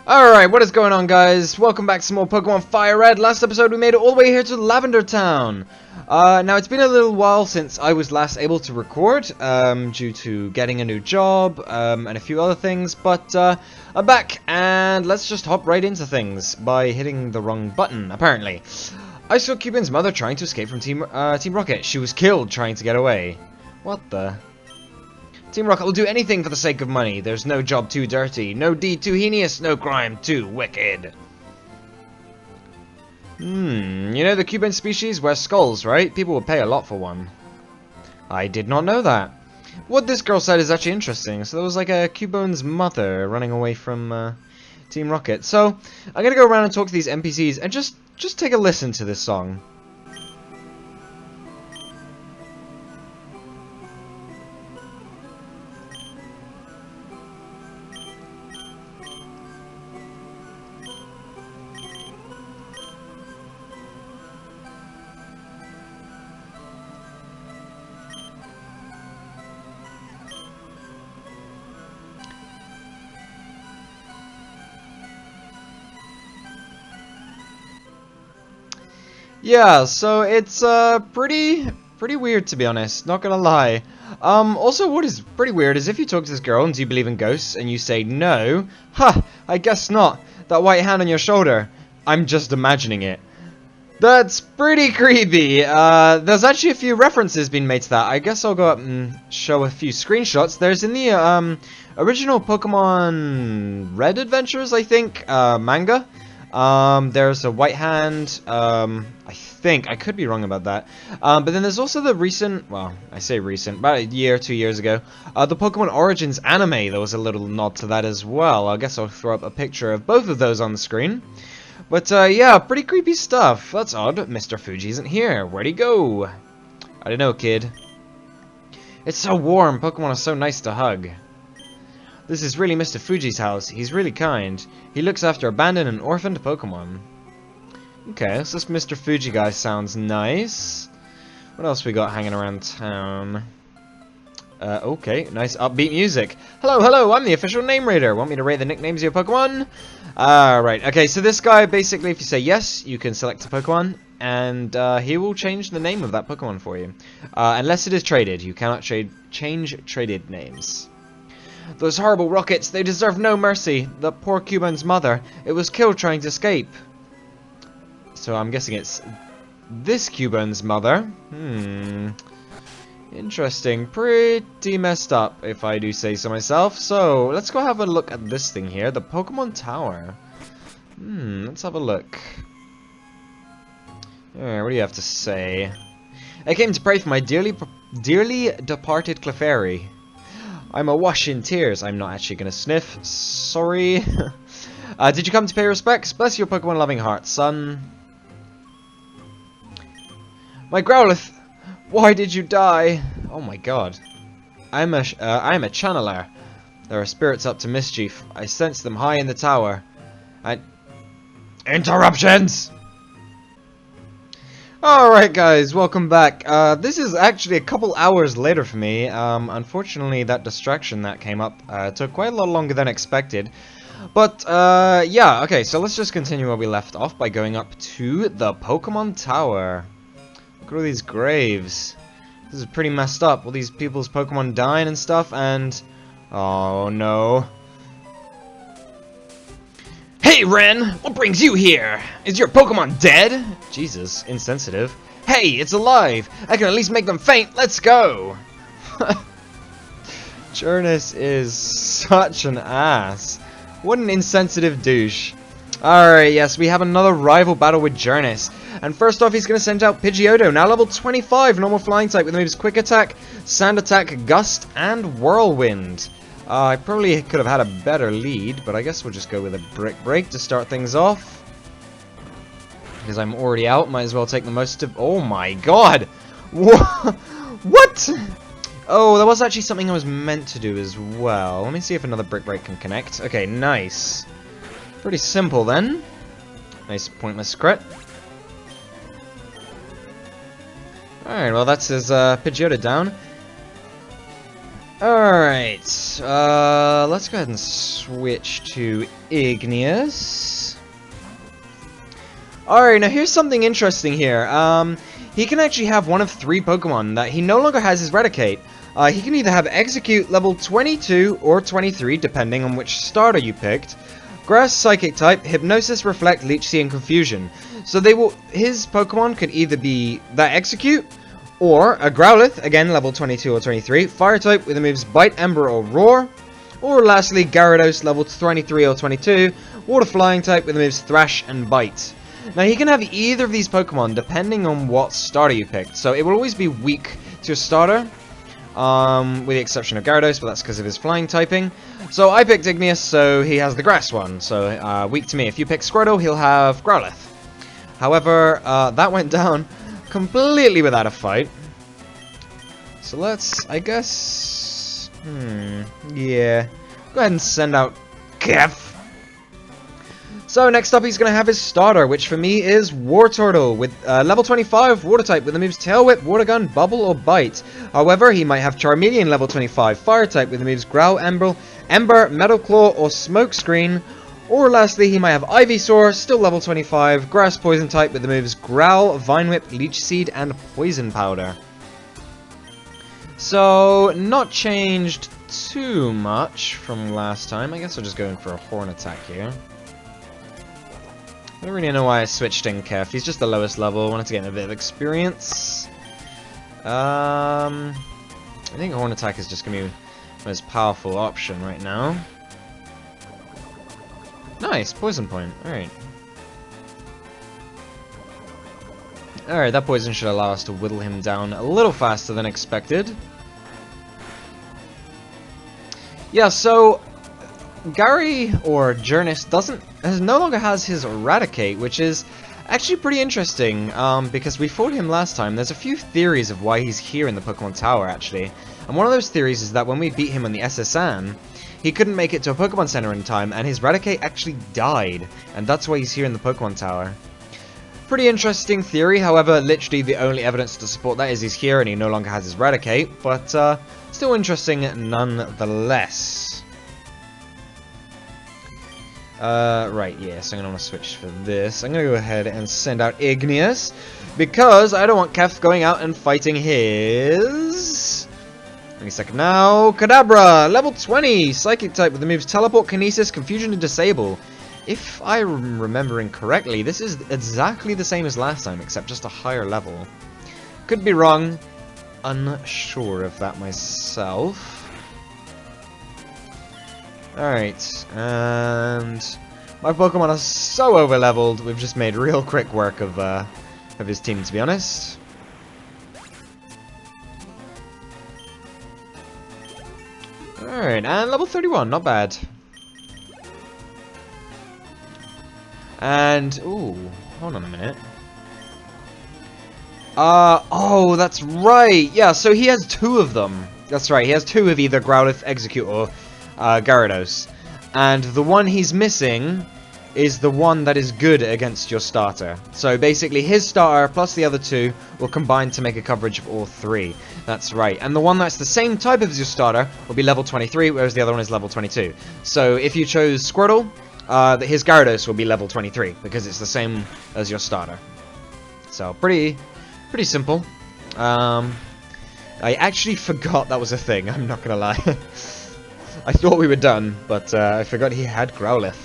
Alright, what is going on, guys? Welcome back to some more Pokemon FireRed. Last episode we made it all the way here to Lavender Town. Now it's been a little while since I was last able to record, due to getting a new job, and a few other things, but I'm back, and let's just hop right into things by hitting the wrong button, apparently. I saw Cubin's mother trying to escape from Team Rocket. She was killed trying to get away. What the... Team Rocket will do anything for the sake of money. There's no job too dirty, no deed too heinous, no crime too wicked. You know the Cuban species wear skulls, right? People would pay a lot for one. I did not know that. What this girl said is actually interesting. So there was like a Cubone's mother running away from Team Rocket. So I'm gonna go around and talk to these NPCs and just take a listen to this song. Yeah, so it's pretty weird, to be honest, not gonna lie. Also what is pretty weird is if you talk to this girl and do you believe in ghosts and you say no, I guess not. That white hand on your shoulder, I'm just imagining it. That's pretty creepy. There's actually a few references being made to that. I guess I'll go up and show a few screenshots. There's in the original Pokemon Red Adventures, I think, manga. There's a white hand, I think, I could be wrong about that, but then there's also the recent, well, I say recent, about a year, 2 years ago, the Pokemon Origins anime. There was a little nod to that as well. I guess I'll throw up a picture of both of those on the screen, but, yeah, pretty creepy stuff. That's odd, Mr. Fuji isn't here. Where'd he go? I don't know, kid. It's so warm. Pokemon are so nice to hug. This is really Mr. Fuji's house. He's really kind. He looks after abandoned and orphaned Pokemon. Okay, so this Mr. Fuji guy sounds nice. What else we got hanging around town? Okay, nice upbeat music. Hello, I'm the official name rater. Want me to rate the nicknames of your Pokemon? Right, okay, so this guy, basically, if you say yes, you can select a Pokemon, and he will change the name of that Pokemon for you. Unless it is traded. You cannot change traded names. Those horrible rockets, they deserve no mercy. The poor Cuban's mother, it was killed trying to escape. So I'm guessing it's this Cuban's mother. Interesting. Pretty messed up, if I do say so myself. So, let's go have a look at this thing here. The Pokemon Tower. Let's have a look. What do you have to say? I came to pray for my dearly departed Clefairy. I'm awash in tears. I'm not actually going to sniff. Sorry. Did you come to pay respects? Bless your Pokemon-loving heart, son. My Growlithe! Why did you die? Oh my god. I'm a channeler. There are spirits up to mischief. I sense them high in the tower. Interruptions! Alright guys, welcome back. This is actually a couple hours later for me. Unfortunately that distraction that came up took quite a lot longer than expected. But, yeah, okay, so let's just continue where we left off by going up to the Pokemon Tower. Look at all these graves. This is pretty messed up. All these people's Pokemon dying and stuff, and... oh no. Hey, Ren! What brings you here? Is your Pokemon dead? Jesus, insensitive. Hey, it's alive! I can at least make them faint! Let's go! Journeys is such an ass. What an insensitive douche. Alright, yes, we have another rival battle with Journeys. And first off, he's going to send out Pidgeotto, now level 25, normal flying type with moves Quick Attack, Sand Attack, Gust, and Whirlwind. I probably could have had a better lead, but I guess we'll just go with a Brick Break to start things off. Because I'm already out, might as well take the most of... oh my god! What? Oh, that was actually something I was meant to do as well. Let me see if another Brick Break can connect. Okay, nice. Pretty simple then. Nice pointless crit. Alright, well that's his Pidgeotto down. Alright, let's go ahead and switch to Igneous. Alright, now here's something interesting here. He can actually have one of 3 Pokemon that he no longer has his Eradicate. He can either have Execute level 22 or 23, depending on which starter you picked. Grass, Psychic type, Hypnosis, Reflect, Leech Seed, and Confusion. So his Pokemon could either be that Execute, or a Growlithe, again level 22 or 23, Fire type with the moves Bite, Ember, or Roar. Or lastly, Gyarados, level 23 or 22, Water Flying type with the moves Thrash and Bite. Now he can have either of these Pokemon depending on what starter you picked, so it will always be weak to a starter, with the exception of Gyarados, but that's because of his flying typing. So I picked Igneous, so he has the grass one, so weak to me. If you pick Squirtle, he'll have Growlithe. However, that went down completely without a fight. So let's, I guess, yeah, go ahead and send out Kef. So next up he's going to have his starter, which for me is Wartortle, with level 25 Water type with the moves Tail Whip, Water Gun, Bubble, or Bite. However, he might have Charmeleon level 25 Fire type with the moves Growl, Ember, Metal Claw, or Smoke Screen. Or lastly, he might have Ivysaur, still level 25, Grass Poison type with the moves Growl, Vine Whip, Leech Seed, and Poison Powder. So, not changed too much from last time. I guess I'll just go in for a Horn attack here. I don't really know why I switched in Kef. He's just the lowest level. Wanted to get him a bit of experience. I think Horn attack is just going to be the most powerful option right now. Nice, poison point. Alright. Alright, that poison should allow us to whittle him down a little faster than expected. Yeah, so Gary or Journis no longer has his Eradicate, which is actually pretty interesting, because we fought him last time. There's a few theories of why he's here in the Pokemon Tower, actually. And one of those theories is that when we beat him on the SSN, he couldn't make it to a Pokemon Center in time, and his Eradicate actually died, and that's why he's here in the Pokemon Tower. Pretty interesting theory, however, literally the only evidence to support that is he's here and he no longer has his Eradicate, but still interesting nonetheless. Right, yeah, so I'm going to want to switch for this. I'm going to go ahead and send out Igneous, because I don't want Kef going out and fighting his... Any second now. Kadabra, level 20, Psychic type with the moves Teleport, Kinesis, Confusion, and Disable. If I'm remembering correctly, this is exactly the same as last time, except just a higher level. Could be wrong. Unsure of that myself. Alright, and my Pokemon are so overleveled, we've just made real quick work of his team, to be honest. Alright, and level 31, not bad. And, ooh, hold on a minute. Oh, that's right. Yeah, so he has 2 of them. That's right, he has 2 of either Growlithe, Execute, or Gyarados. And the one he's missing is the one that is good against your starter. So basically, his starter plus the other 2 will combine to make a coverage of all 3. That's right. And the one that's the same type as your starter will be level 23, whereas the other one is level 22. So if you chose Squirtle, his Gyarados will be level 23, because it's the same as your starter. So, pretty simple. I actually forgot that was a thing, I'm not gonna lie. I thought we were done, but I forgot he had Growlithe.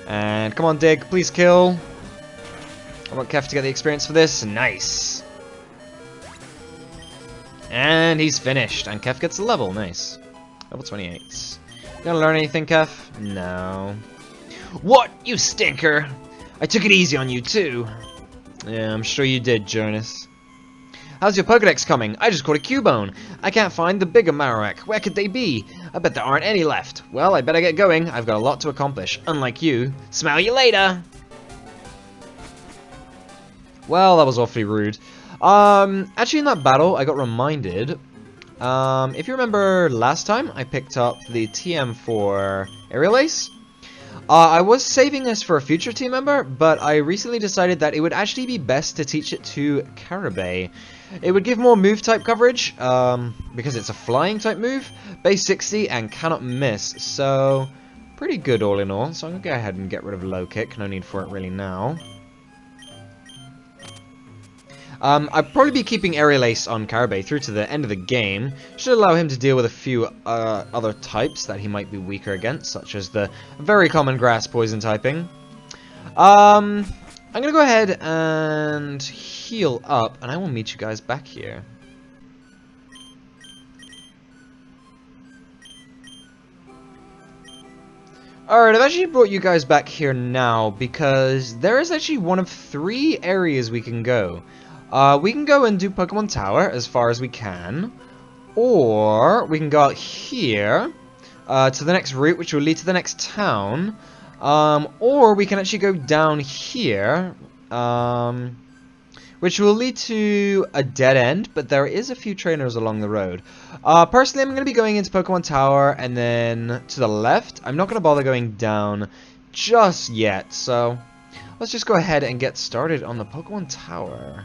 And come on, Dig, please kill. I want Kef to get the experience for this. Nice. And he's finished, and Kef gets a level. Nice. Level 28. Gonna learn anything, Kef? No. What? You stinker! I took it easy on you, too. Yeah, I'm sure you did, Jonas. How's your Pokedex coming? I just caught a Cubone. I can't find the bigger Marowak. Where could they be? I bet there aren't any left. Well, I better get going. I've got a lot to accomplish. Unlike you. Smell you later! Well, that was awfully rude. Actually, in that battle, I got reminded... if you remember last time, I picked up the TM for Aerial Ace. I was saving this for a future team member, but I recently decided that it would actually be best to teach it to Carabay. It would give more move type coverage, because it's a flying type move, base 60 and cannot miss, so pretty good all in all. So I'm going to go ahead and get rid of low kick, no need for it really now. I'd probably be keeping Aerial Ace on Carabay through to the end of the game. Should allow him to deal with a few other types that he might be weaker against, such as the very common grass poison typing. I'm going to go ahead and heal up, and I will meet you guys back here. Alright, I've actually brought you guys back here now, because there is actually one of 3 areas we can go. We can go and do Pokemon Tower as far as we can, or we can go out here to the next route, which will lead to the next town, or we can actually go down here, which will lead to a dead end, but there is a few trainers along the road. Personally, I'm going to be going into Pokemon Tower, and then to the left. I'm not going to bother going down just yet, so let's just go ahead and get started on the Pokemon Tower.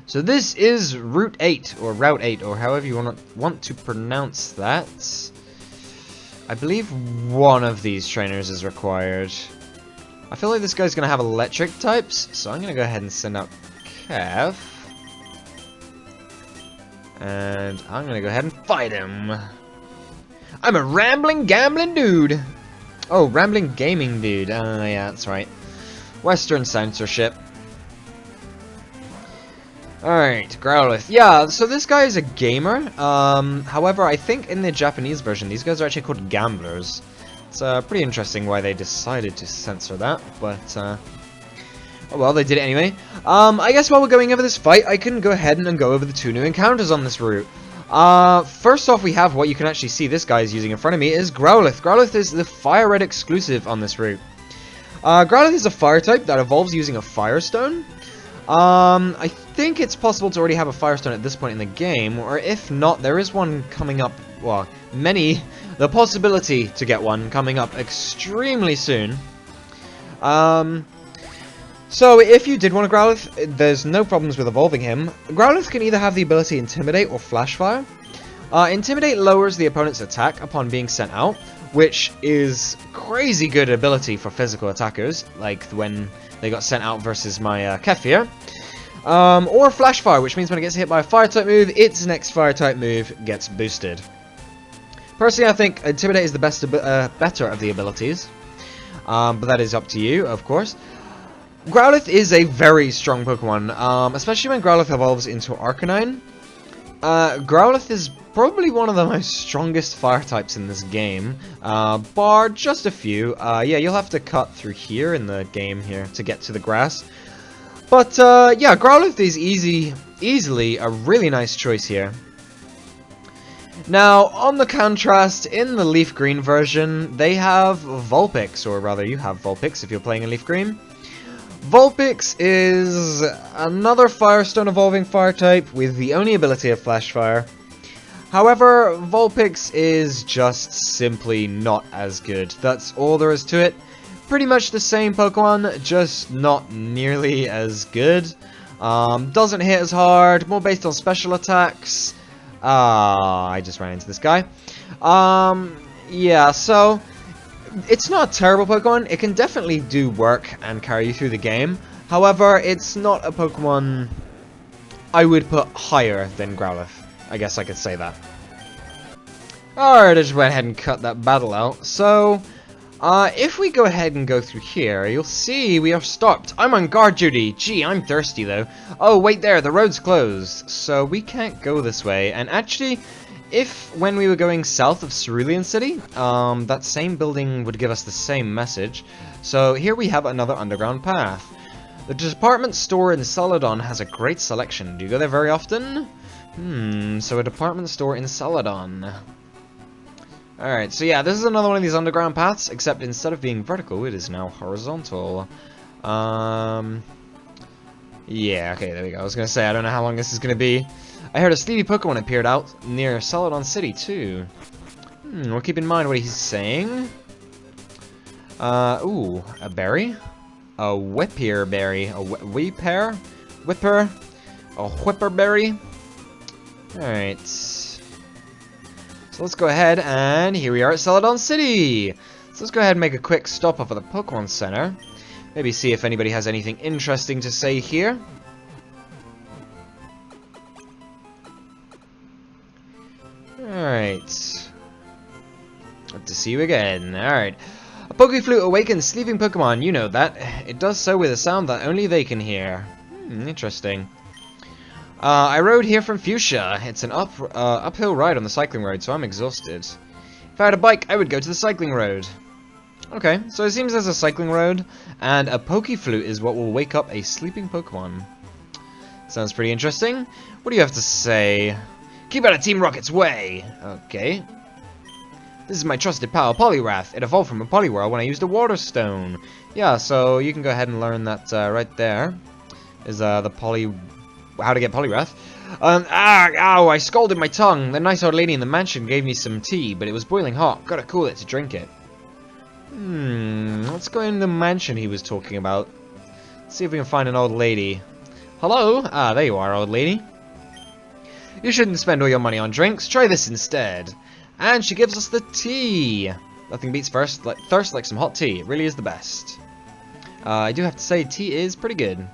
So this is Route 8, or Route 8, or however you want to pronounce that. I believe one of these trainers is required. I feel like this guy's going to have electric types, so I'm going to go ahead and send out Kev. And I'm going to go ahead and fight him. I'm a rambling, gambling dude. Oh, rambling gaming dude. Yeah, that's right. Western censorship. Alright, Growlithe. Yeah, so this guy is a gamer. However, I think in the Japanese version, these guys are actually called gamblers. It's pretty interesting why they decided to censor that, but oh well, they did it anyway. I guess while we're going over this fight, I can go ahead and go over the 2 new encounters on this route. First off, we have what you can actually see this guy is using in front of me is Growlithe. Growlithe is the FireRed exclusive on this route. Growlithe is a fire type that evolves using a Firestone. I think it's possible to already have a Firestone at this point in the game, or if not, there is one coming up, well, the possibility to get one coming up extremely soon. So if you did want a Growlithe, there's no problems with evolving him. Growlithe can either have the ability Intimidate or Flash Fire. Intimidate lowers the opponent's attack upon being sent out, which is crazy good ability for physical attackers, like when they got sent out versus my Kefir. Or Flash Fire, which means when it gets hit by a Fire-type move, its next Fire-type move gets boosted. Personally, I think Intimidate is the better of the abilities, but that is up to you, of course. Growlithe is a very strong Pokemon, especially when Growlithe evolves into Arcanine. Growlithe is probably one of the most strongest fire types in this game, bar just a few. Yeah, you'll have to cut through here in the game here to get to the grass. But yeah, Growlithe is easily a really nice choice here. Now, on the contrast, in the LeafGreen version, they have Vulpix, or rather you have Vulpix if you're playing in LeafGreen. Vulpix is another Firestone evolving fire type with the only ability of Flash Fire. However, Vulpix is just simply not as good. That's all there is to it. Pretty much the same Pokemon, just not nearly as good. Doesn't hit as hard, more based on special attacks. I just ran into this guy. Yeah, so it's not a terrible Pokemon. It can definitely do work and carry you through the game. However, it's not a Pokemon I would put higher than Growlithe. I guess I could say that. Alright, I just went ahead and cut that battle out. So, if we go ahead and go through here, you'll see we are stopped. I'm on guard duty. Gee, I'm thirsty though. Oh, wait there, the road's closed. So we can't go this way. And actually, when we were going south of Celadon City, that same building would give us the same message. So here we have another underground path. The department store in Celadon has a great selection. Do you go there very often? So a department store in Celadon. Alright, so yeah, this is another one of these underground paths, except instead of being vertical, it is now horizontal. Yeah, okay, there we go. I was gonna say, I don't know how long this is gonna be. I heard a sleepy Pokemon appeared out near Celadon City, too. We'll keep in mind what he's saying. Ooh, a berry? A Whippear berry. A Whipper? Whipper? A Whipperberry? Alright. So let's go ahead, and here we are at Celadon City! So let's go ahead and make a quick stop off at the Pokemon Center. Maybe see if anybody has anything interesting to say here. Alright. Good to see you again. Alright. A Pokeflute awakens sleeping Pokemon. You know that. It does so with a sound that only they can hear. Interesting. I rode here from Fuchsia. It's an uphill ride on the cycling road, so I'm exhausted. If I had a bike, I would go to the cycling road. Okay, so it seems there's a cycling road, and a Pokeflute is what will wake up a sleeping Pokemon. Sounds pretty interesting. What do you have to say? Keep out of Team Rocket's way! Okay. This is my trusted pal, Poliwrath. It evolved from a Poliwhirl when I used a Water Stone. Yeah, so you can go ahead and learn that right there. Is how to get Poliwrath. Ow, I scalded my tongue. The nice old lady in the mansion gave me some tea, but it was boiling hot. Gotta cool it to drink it. Let's go in the mansion he was talking about. See if we can find an old lady. Hello? Ah, there you are, old lady. You shouldn't spend all your money on drinks. Try this instead. And she gives us the tea. Nothing beats thirst like some hot tea. It really is the best. I do have to say, tea is pretty good.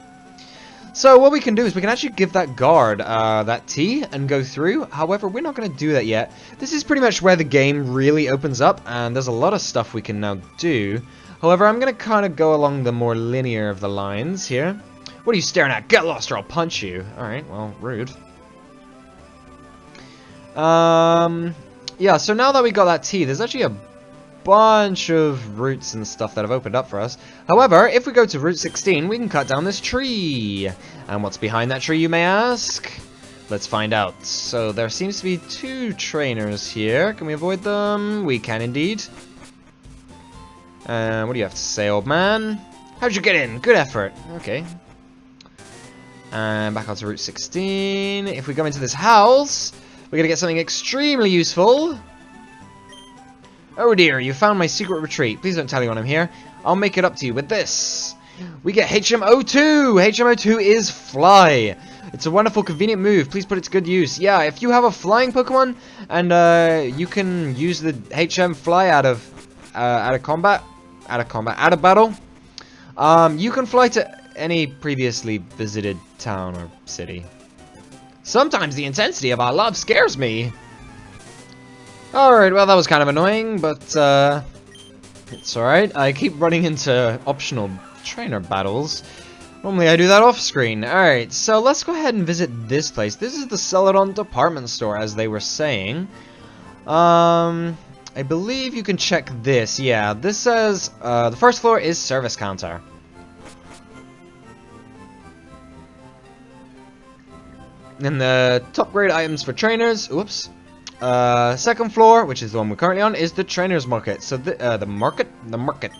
So what we can do is we can actually give that guard that tea and go through. However, we're not going to do that yet. This is pretty much where the game really opens up, and there's a lot of stuff we can now do. However, I'm going to kind of go along the more linear of the lines here. What are you staring at? Get lost or I'll punch you. Alright, well, rude. Yeah, so now that we got that tea, there's actually a bunch of routes and stuff that have opened up for us. However, if we go to Route 16, we can cut down this tree. And what's behind that tree, you may ask? Let's find out. So there seems to be 2 trainers here. Can we avoid them? We can indeed. What do you have to say, old man? How'd you get in? Good effort. Okay. And back onto Route 16. If we go into this house, we're gonna get something extremely useful. Oh dear, you found my secret retreat. Please don't tell anyone I'm here. I'll make it up to you with this. We get HM02! HM02 is Fly. It's a wonderful, convenient move. Please put it to good use. Yeah, if you have a flying Pokemon, and you can use the HM Fly out of battle, you can fly to any previously visited town or city. Sometimes the intensity of our love scares me. Alright, well that was kind of annoying, but it's alright. I keep running into optional trainer battles. Normally I do that off screen. Alright, so let's go ahead and visit this place. This is the Celadon department store, as they were saying. I believe you can check this. Yeah, this says the first floor is service counter. And the top grade items for trainers, oops. Second floor, which is the one we're currently on, is the trainer's market. So the market.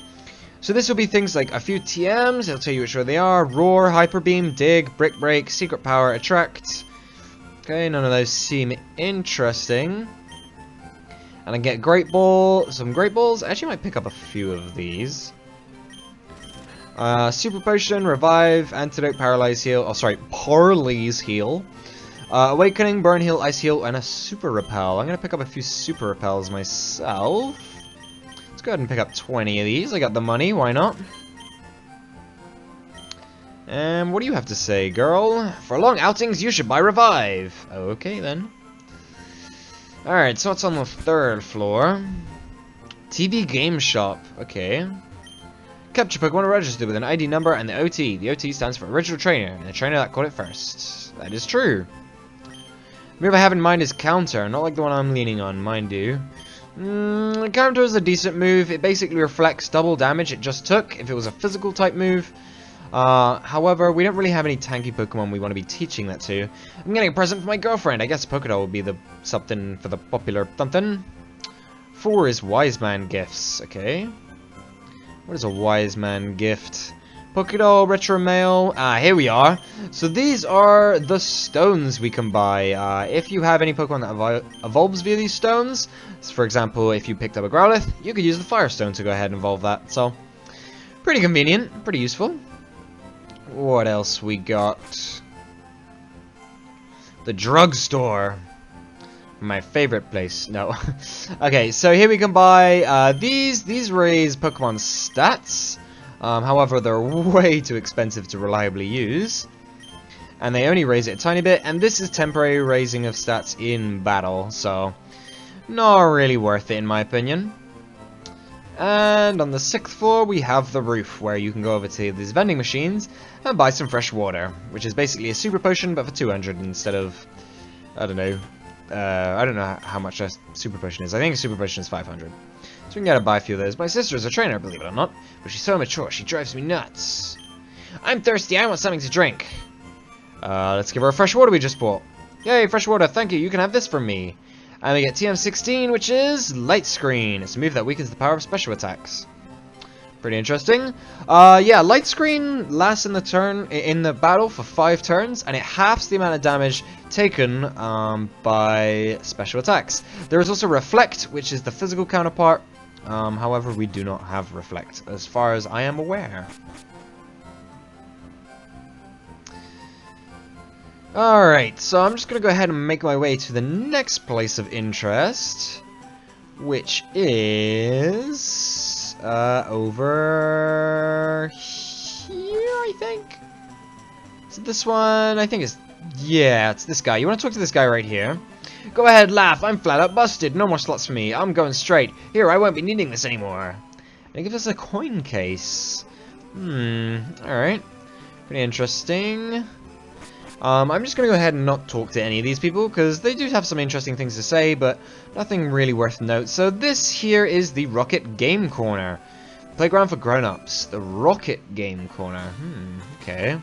So this will be things like a few TMs, it'll tell you which way they are, Roar, Hyper Beam, Dig, Brick Break, Secret Power, Attract. Okay, none of those seem interesting. And I get Great Ball, some Great Balls. I actually might pick up a few of these. Super Potion, Revive, Antidote, Paralyze Heal, oh sorry, Parley's Heal. Awakening, Burn Heal, Ice Heal, and a Super Repel. I'm going to pick up a few Super Repels myself. Let's go ahead and pick up 20 of these. I got the money, why not? And what do you have to say, girl? For long outings, you should buy Revive. Okay, then. Alright, so what's on the third floor? TV Game Shop. Okay. Capture Pokemon registered with an ID number and the OT. The OT stands for Original Trainer, and the trainer that caught it first. That is true. The move I have in mind is Counter, not like the one I'm leaning on, mind you. Counter is a decent move. It basically reflects double damage it just took if it was a physical type move. However, we don't really have any tanky Pokemon we want to be teaching that to. I'm getting a present for my girlfriend. I guess Pokédoll would be the something for the popular something. 4 is Wise Man gifts. Okay. What is a Wise Man gift? Pokédoll, Retro Mail. Here we are. So these are the stones we can buy. If you have any Pokemon that evolves via these stones, so for example, if you picked up a Growlithe, you could use the Fire Stone to go ahead and evolve that. So, pretty convenient, pretty useful. What else we got? The drugstore. My favorite place. No. Okay, so here we can buy these. These raise Pokemon stats. However, they're way too expensive to reliably use. And they only raise it a tiny bit. And this is temporary raising of stats in battle. So, not really worth it in my opinion. And on the 6th floor, we have the roof, where you can go over to these vending machines and buy some fresh water. Which is basically a super potion, but for 200 instead of, I don't know how much a super potion is. I think a super potion is 500. So we can get buy a few of those. My sister is a trainer, believe it or not, but she's so mature, she drives me nuts. I'm thirsty, I want something to drink. Let's give her a fresh water we just bought. Yay, fresh water, thank you, you can have this from me. And we get TM16, which is Light Screen. It's a move that weakens the power of special attacks. Pretty interesting. Yeah, Light Screen lasts in the battle for 5 turns, and it halves the amount of damage taken by special attacks. There is also Reflect, which is the physical counterpart. However, we do not have Reflect, as far as I am aware. Alright, so I'm just going to go ahead and make my way to the next place of interest, which is over here, I think? Is it this one? I think it's... yeah, it's this guy. You want to talk to this guy right here? Go ahead, laugh. I'm flat out busted. No more slots for me. I'm going straight. Here, I won't be needing this anymore. And it gives us a coin case. Alright. Pretty interesting. I'm just going to go ahead and not talk to any of these people, because they do have some interesting things to say, but nothing really worth note. So this here is the Rocket Game Corner. Playground for grown-ups. The Rocket Game Corner. Okay.